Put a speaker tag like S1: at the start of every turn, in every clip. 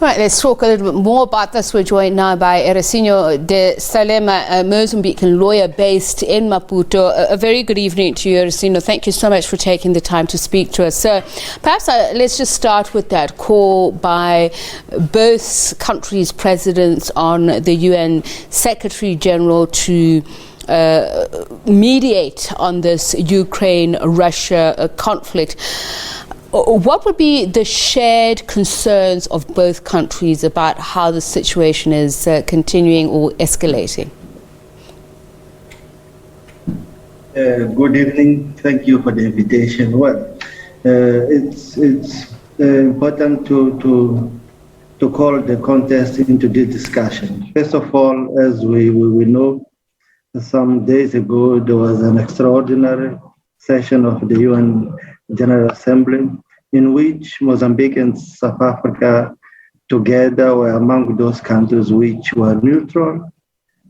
S1: Right, let's talk a little bit more about this. We're joined now by Ericino De Salema, a Mozambican lawyer based in Maputo. A very good evening to you, Ericino. Thank you so much for taking the time to speak to us. So perhaps let's just start with that call by both countries' presidents on the UN Secretary General to mediate on this Ukraine-Russia conflict. What would be the shared concerns of both countries about how the situation is continuing or escalating?
S2: Good evening. Thank you for the invitation. Well, it's important to call the contest into this discussion. First of all, as we know, some days ago there was an extraordinary session of the UN General Assembly, in which Mozambique and South Africa together were among those countries which were neutral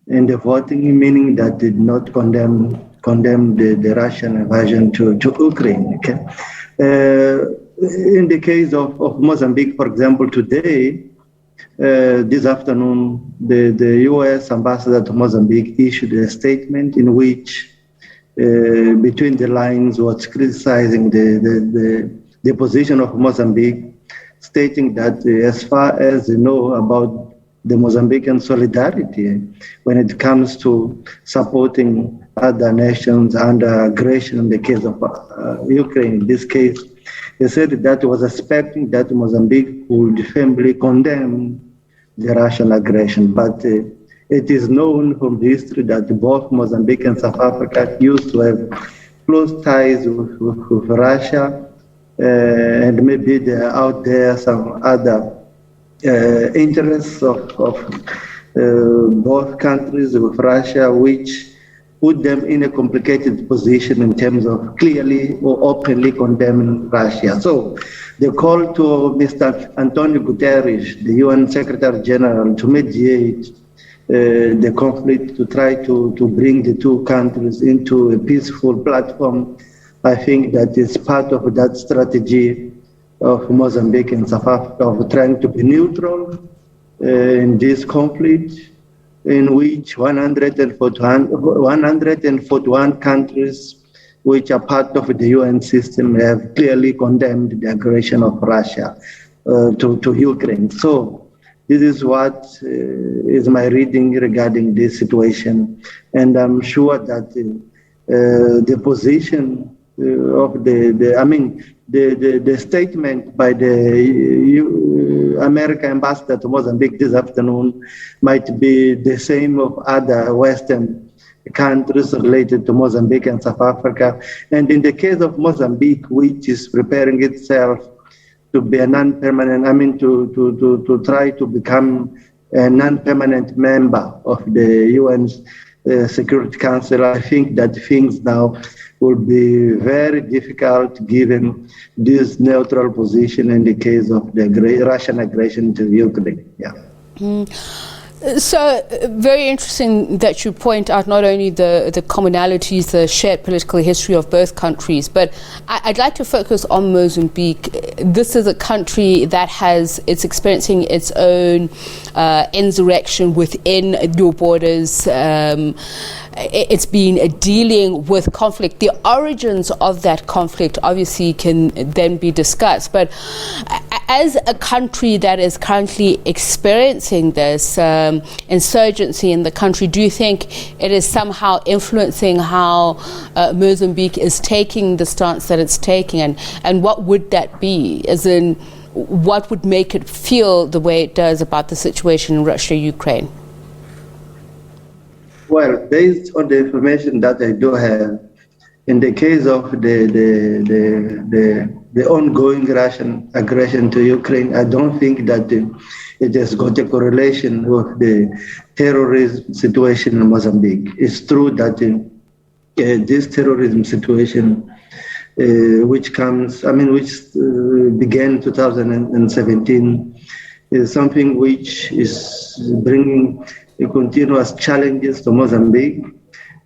S2: in the voting, meaning that did not condemn the Russian invasion to Ukraine. Okay? In the case of Mozambique, for example, today, this afternoon, the US ambassador to Mozambique issued a statement in which between the lines was criticizing the position of Mozambique, stating that as far as they know about the Mozambican solidarity when it comes to supporting other nations under aggression in the case of Ukraine. In this case, they said that was expecting that Mozambique would firmly condemn the Russian aggression, but it is known from history that both Mozambique and South Africa used to have close ties with Russia, and maybe there are out there some other interests of both countries with Russia, which put them in a complicated position in terms of clearly or openly condemning Russia. So the call to Mr. Antonio Guterres, the UN Secretary General, to mediate the conflict, to try to bring the two countries into a peaceful platform, I think that is part of that strategy of Mozambique and South Africa of trying to be neutral in this conflict, in which 141 countries which are part of the UN system have clearly condemned the aggression of Russia to Ukraine. So this is what is my reading regarding this situation, and I'm sure that the position of the statement by the American ambassador to Mozambique this afternoon might be the same of other Western countries related to Mozambique and South Africa. And in the case of Mozambique, which is preparing itself to be a non-permanent, to try to become a non-permanent member of the UN Security Council, I think that things now will be very difficult given this neutral position in the case of the Russian aggression to Ukraine. Yeah.
S1: So very interesting that you point out not only the commonalities, the shared political history of both countries, but I'd like to focus on Mozambique. This is a country that it's experiencing its own insurrection within your borders. It's been dealing with conflict. The origins of that conflict obviously can then be discussed, but as a country that is currently experiencing this insurgency in the country, do you think it is somehow influencing how Mozambique is taking the stance that it's taking, and what would that be? As in, what would make it feel the way it does about the situation in Russia, Ukraine?
S2: Well, based on the information that I do have, in the case of the ongoing Russian aggression to Ukraine, I don't think that it has got a correlation with the terrorism situation in Mozambique. It's true that this terrorism situation, which began in 2017, is something which is bringing continuous challenges to Mozambique.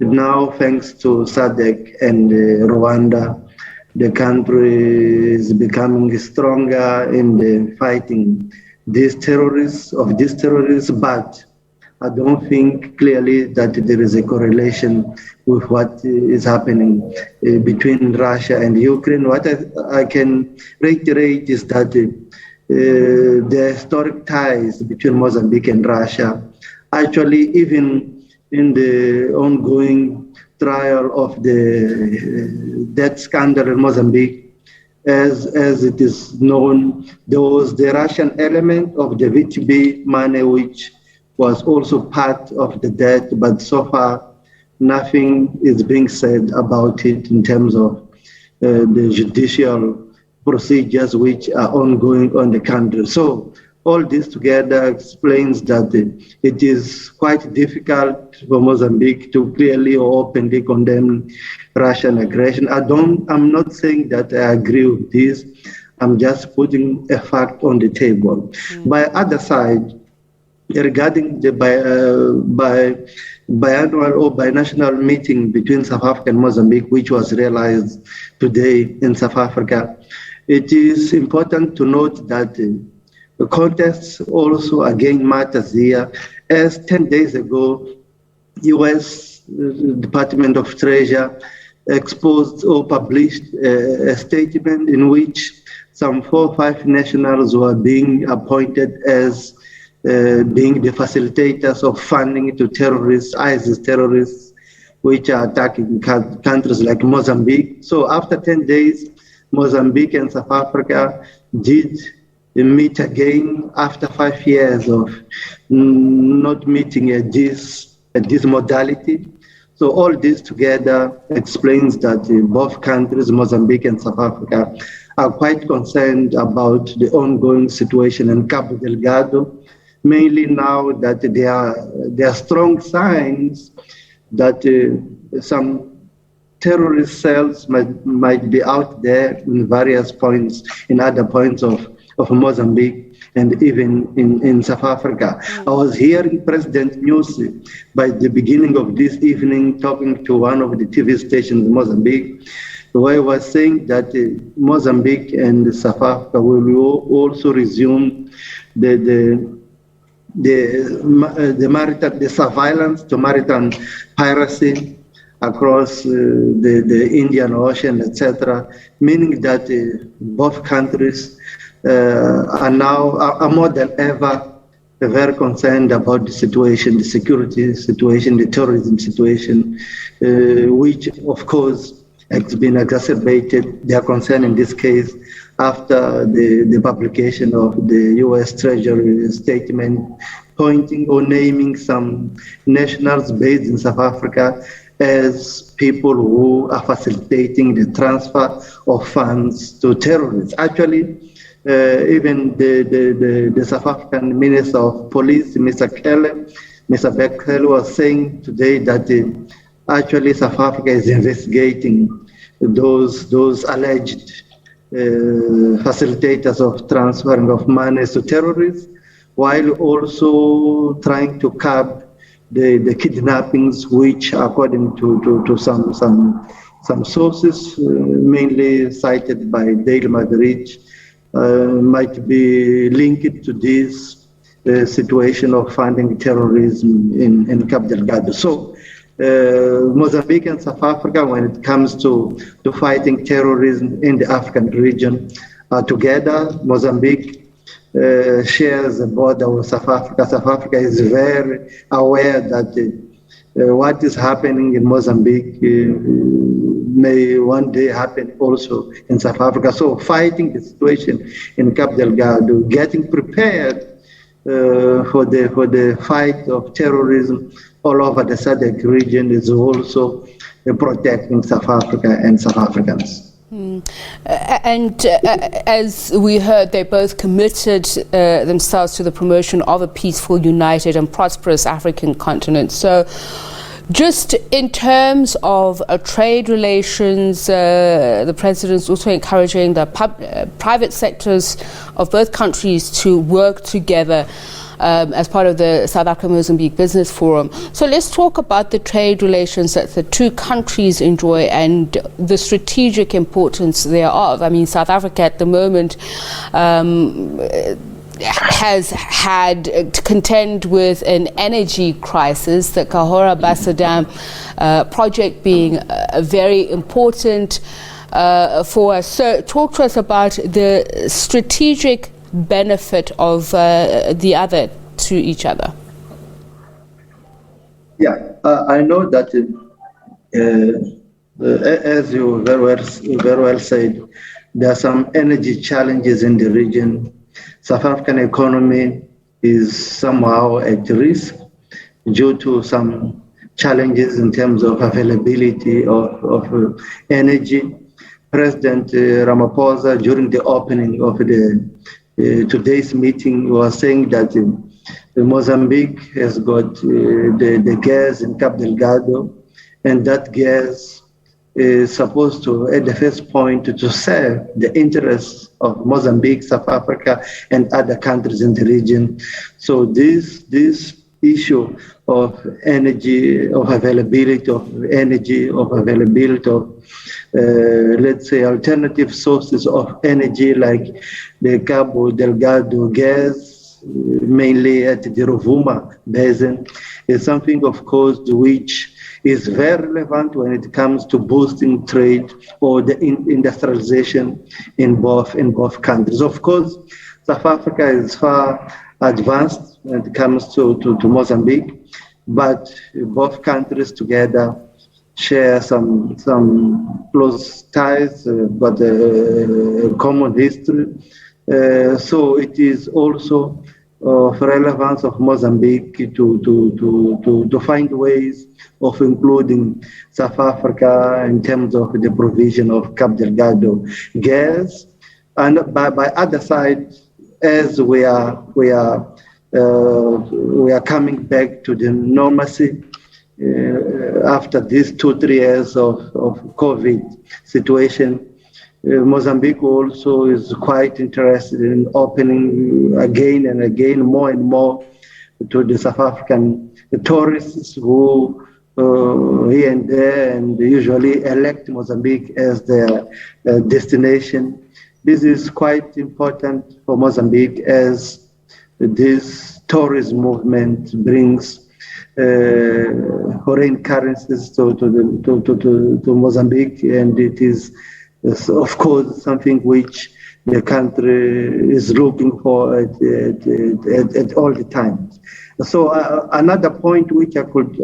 S2: Now, thanks to SADC and Rwanda, the country is becoming stronger in the fighting these terrorists, but I don't think clearly that there is a correlation with what is happening between Russia and Ukraine. What I can reiterate is that the historic ties between Mozambique and Russia, actually even in the ongoing trial of the death scandal in Mozambique, as it is known, there was the Russian element of the VTB money, which was also part of the debt, but so far nothing is being said about it in terms of the judicial procedures which are ongoing on the country. So all this together explains that it is quite difficult for Mozambique to clearly or openly condemn Russian aggression. I'm not saying that I agree with this. I'm just putting a fact on the table. By other side, regarding the biannual or binational meeting between South Africa and Mozambique, which was realized today in South Africa, it is important to note that the context also again matters here, as 10 days ago, U.S. Department of Treasury exposed or published a statement in which some 4 or 5 nationals were being appointed as being the facilitators of funding to terrorists, ISIS terrorists, which are attacking countries like Mozambique. So after 10 days, Mozambique and South Africa did meet again after 5 years of not meeting at this modality. So all this together explains that both countries, Mozambique and South Africa, are quite concerned about the ongoing situation in Cabo Delgado, mainly now that there are strong signs that some terrorist cells might be out there in various points, in other points of Mozambique and even in South Africa. I was hearing President Nyusi by the beginning of this evening talking to one of the TV stations in Mozambique, where he was saying that Mozambique and South Africa will also resume the surveillance to maritime piracy across the Indian Ocean, etc., meaning that both countries are more than ever very concerned about the situation, the security situation, the terrorism situation, which of course has been exacerbated, their concern in this case, after the publication of the U.S. Treasury statement pointing or naming some nationals based in South Africa as people who are facilitating the transfer of funds to terrorists. Actually, even the South African Minister of Police, Mr. Bekele, was saying today that actually South Africa is investigating those alleged facilitators of transferring of money to terrorists, while also trying to curb the kidnappings, which, according to some sources, mainly cited by Daily Madrid, might be linked to this situation of funding terrorism in Cabo Delgado. So Mozambique and South Africa, when it comes to fighting terrorism in the African region, are together. Mozambique shares a border with South Africa. South Africa is very aware that what is happening in Mozambique may one day happen also in South Africa. So fighting the situation in Cabo Delgado, getting prepared for the fight of terrorism all over the SADC region is also protecting South Africa and South Africans.
S1: And as we heard, they both committed themselves to the promotion of a peaceful, united and prosperous African continent. So just in terms of trade relations, the president's also encouraging the private sectors of both countries to work together as part of the South Africa-Mozambique Business Forum. So let's talk about the trade relations that the two countries enjoy and the strategic importance thereof. I mean, South Africa at the moment has had to contend with an energy crisis, the Cahora Bassa Dam project being very important for us. So talk to us about the strategic benefit of the other to each other.
S2: Yeah, I know that as you very well said, there are some energy challenges in the region. South African economy is somehow at risk due to some challenges in terms of availability of energy. President Ramaphosa, during the opening of today's meeting, was saying that Mozambique has got the gas in Cabo Delgado, and that gas is supposed to, at the first point, to serve the interests of Mozambique, South Africa, and other countries in the region. So this issue of energy, of availability of energy, of availability of, let's say, alternative sources of energy like the Cabo Delgado gas, mainly at the Rovuma Basin, is something, of course, which is very relevant when it comes to boosting trade or the industrialization in both countries. Of course, South Africa is far advanced when it comes to Mozambique, but both countries together share some close ties, but a common history. So it is also of relevance of Mozambique to find ways of including South Africa in terms of the provision of Cabo Delgado gas, and by other side, as we are coming back to the normalcy after these 2-3 years of COVID situation. Mozambique also is quite interested in opening again and again, more and more, to the South African tourists who here and there and usually elect Mozambique as their destination. This is quite important for Mozambique as this tourist movement brings foreign currencies to Mozambique, and it is, of course, something which the country is looking for at all the time. So another point which I could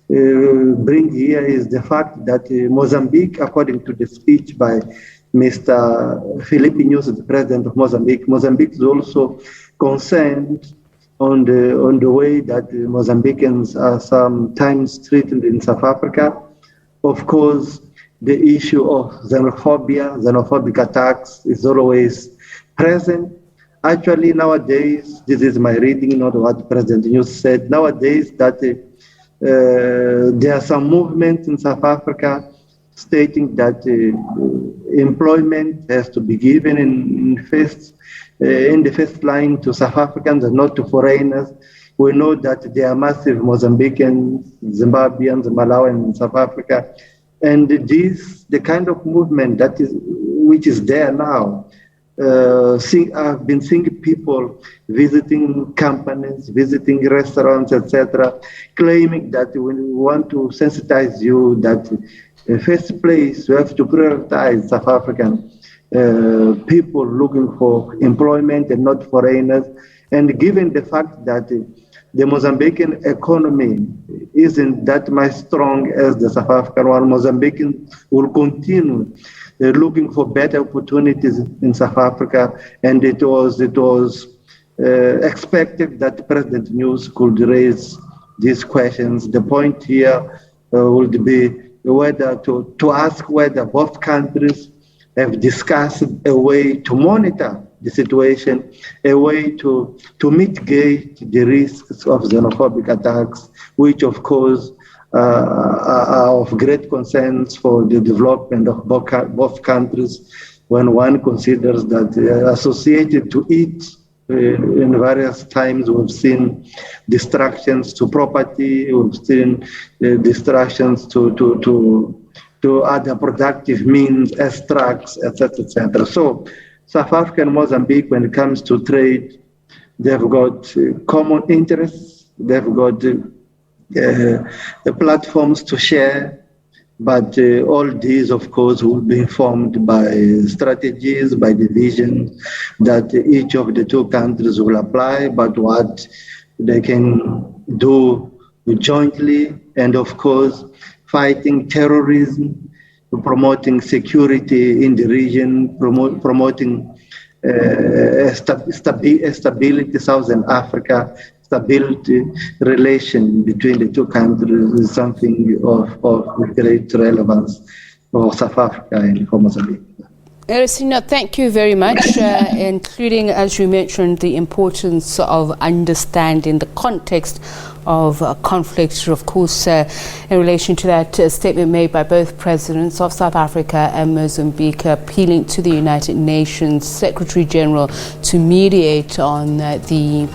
S2: bring here is the fact that Mozambique, according to the speech by Mr. Filipe, the president of Mozambique, Mozambique is also concerned on the way that Mozambicans are sometimes treated in South Africa. Of course, the issue of xenophobic attacks is always present. Actually, nowadays, this is my reading, not what President Nyusi said. Nowadays, that there are some movements in South Africa stating that employment has to be given in the first line to South Africans and not to foreigners. We know that there are massive Mozambicans, Zimbabweans, Malawians in South Africa. And the kind of movement which is there now, I've been seeing people visiting companies, visiting restaurants, etc., claiming that we want to sensitize you that in the first place we have to prioritize South African people looking for employment and not foreigners. And given the fact that the Mozambican economy isn't that much strong as the South African one, Mozambicans will continue looking for better opportunities in South Africa, and it was expected that President Nyusi could raise these questions. The point here would be whether to ask whether both countries have discussed a way to monitor the situation, a way to mitigate the risks of xenophobic attacks, which of course are of great concerns for the development of both countries, when one considers that associated to it in various times we've seen distractions to property, we've seen distractions to other productive means as trucks, etc., etc. South Africa and Mozambique, when it comes to trade, they've got common interests, they've got the platforms to share, but all these, of course, will be informed by strategies, by the vision that each of the two countries will apply, but what they can do jointly, and of course, fighting terrorism, promoting security in the region, promoting stability, Southern Africa, stability relation between the two countries is something of great relevance for South Africa and for Mozambique.
S1: Ericino, thank you very much, including, as you mentioned, the importance of understanding the context of conflict, of course, in relation to that statement made by both presidents of South Africa and Mozambique, appealing to the United Nations Secretary General to mediate on the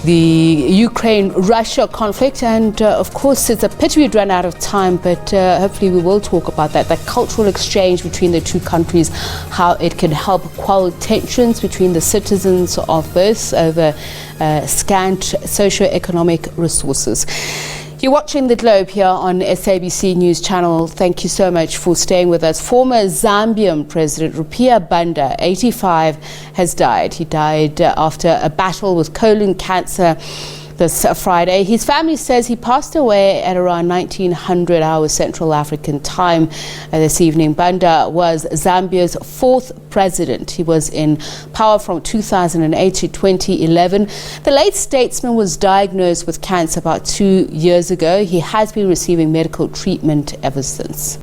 S1: Ukraine-Russia conflict. And of course, it's a pity we'd run out of time, but hopefully we will talk about that cultural exchange between the two countries, how it can help quell tensions between the citizens of both over scant socio-economic resources. You're watching The Globe here on SABC News Channel. Thank you so much for staying with us. Former Zambian President Rupia Banda, 85, has died. He died after a battle with colon cancer this Friday. His family says he passed away at around 1900 hours Central African time this evening. Banda was Zambia's fourth president. He was in power from 2008 to 2011. The late statesman was diagnosed with cancer about 2 years ago. He has been receiving medical treatment ever since.